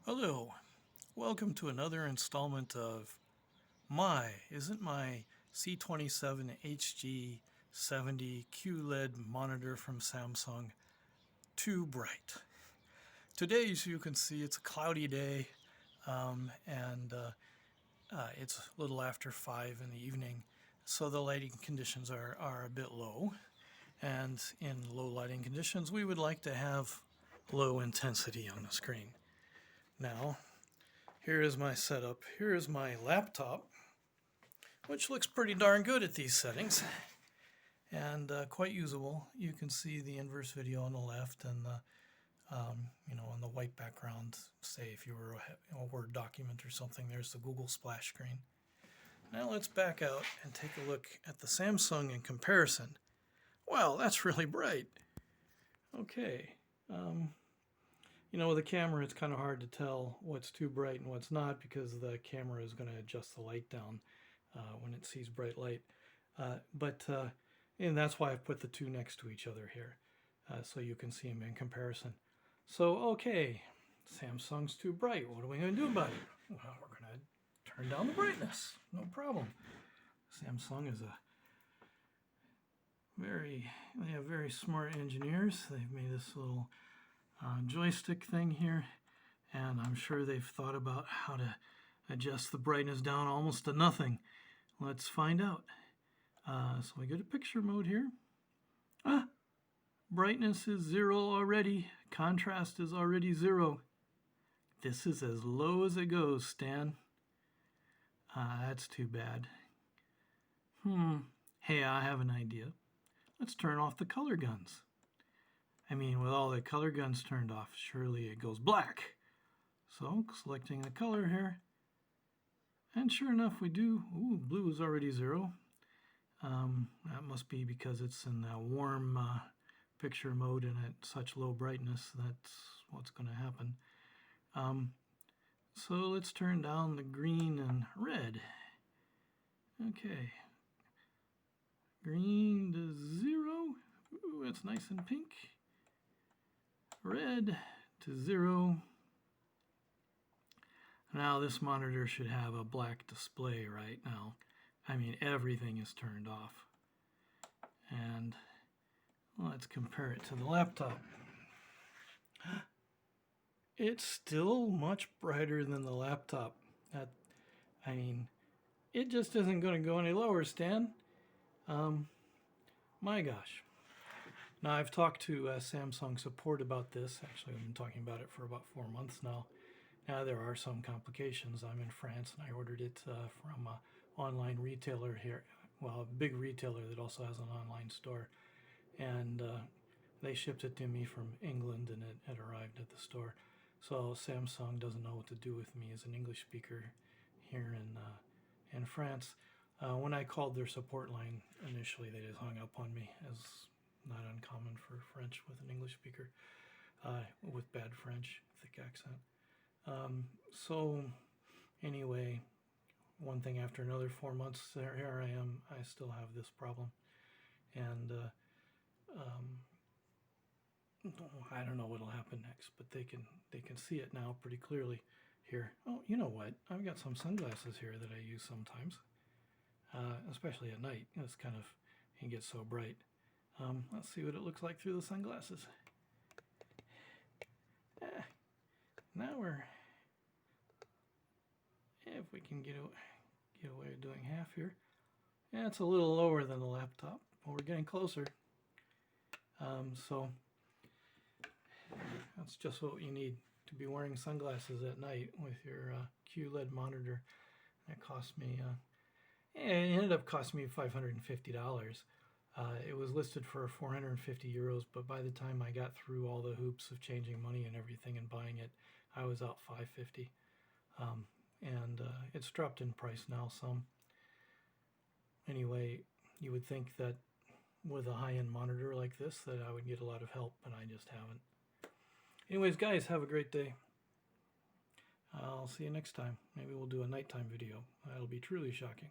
Hello, welcome to another installment of isn't my C27 HG70 QLED monitor from Samsung too bright? Today, as you can see, it's a cloudy day, and it's a little after 5 in the evening, so the lighting conditions are a bit low. And in low lighting conditions, we would like to have low intensity on the screen. Now, here is my setup. Here is my laptop, which looks pretty darn good at these settings and quite usable. You can see the inverse video on the left and the on the white background. Say if you were a Word document or something, there's the Google splash screen. Now let's back out and take a look at the Samsung in comparison. Wow, that's really bright. Okay. With the camera, it's kind of hard to tell what's too bright and what's not because the camera is going to adjust the light down when it sees bright light. And that's why I've put the two next to each other here so you can see them in comparison. So, okay, Samsung's too bright. What are we going to do about it? Well, we're going to turn down the brightness. No problem. Samsung is they have very smart engineers. They've made this little joystick thing here, and I'm sure they've thought about how to adjust the brightness down almost to nothing. Let's find out. So we go to picture mode here. Brightness is 0 already. Contrast is already 0. This is as low as it goes, Stan. That's too bad. Hey, I have an idea. Let's turn off the color guns. I mean, with all the color guns turned off, surely it goes black. So, selecting the color here. And sure enough, we do. Ooh, blue is already 0. That must be because it's in that warm picture mode and at such low brightness. That's what's going to happen. So let's turn down the green and red. Okay. Green to 0. Ooh, it's nice and pink. Red to 0. Now this monitor should have a black display right now. I mean, everything is turned off. And let's compare it to the laptop. It's still much brighter than the laptop. It just isn't going to go any lower, Stan. My gosh. Now, I've talked to Samsung support about this. Actually, I've been talking about it for about 4 months now. Now, there are some complications. I'm in France, and I ordered it from an online retailer here. Well, a big retailer that also has an online store. And they shipped it to me from England, and it arrived at the store. So Samsung doesn't know what to do with me as an English speaker here in France. When I called their support line initially, they just hung up on me, as not uncommon for French with an English speaker with bad French, thick accent. So anyway, one thing after another, 4 months, here I am. I still have this problem. And I don't know what'll happen next, but they can see it now pretty clearly here. Oh, you know what? I've got some sunglasses here that I use sometimes, especially at night. It gets so bright. Let's see what it looks like through the sunglasses. Now if we can get away with doing half here. Yeah, it's a little lower than the laptop, but we're getting closer. So that's just what you need to be wearing sunglasses at night with your QLED monitor. That cost me, it ended up costing me $550. It was listed for 450 euros, but by the time I got through all the hoops of changing money and everything and buying it, I was out $550. And it's dropped in price now some. Anyway, you would think that with a high-end monitor like this that I would get a lot of help, but I just haven't. Anyways, guys, have a great day. I'll see you next time. Maybe we'll do a nighttime video. That'll be truly shocking.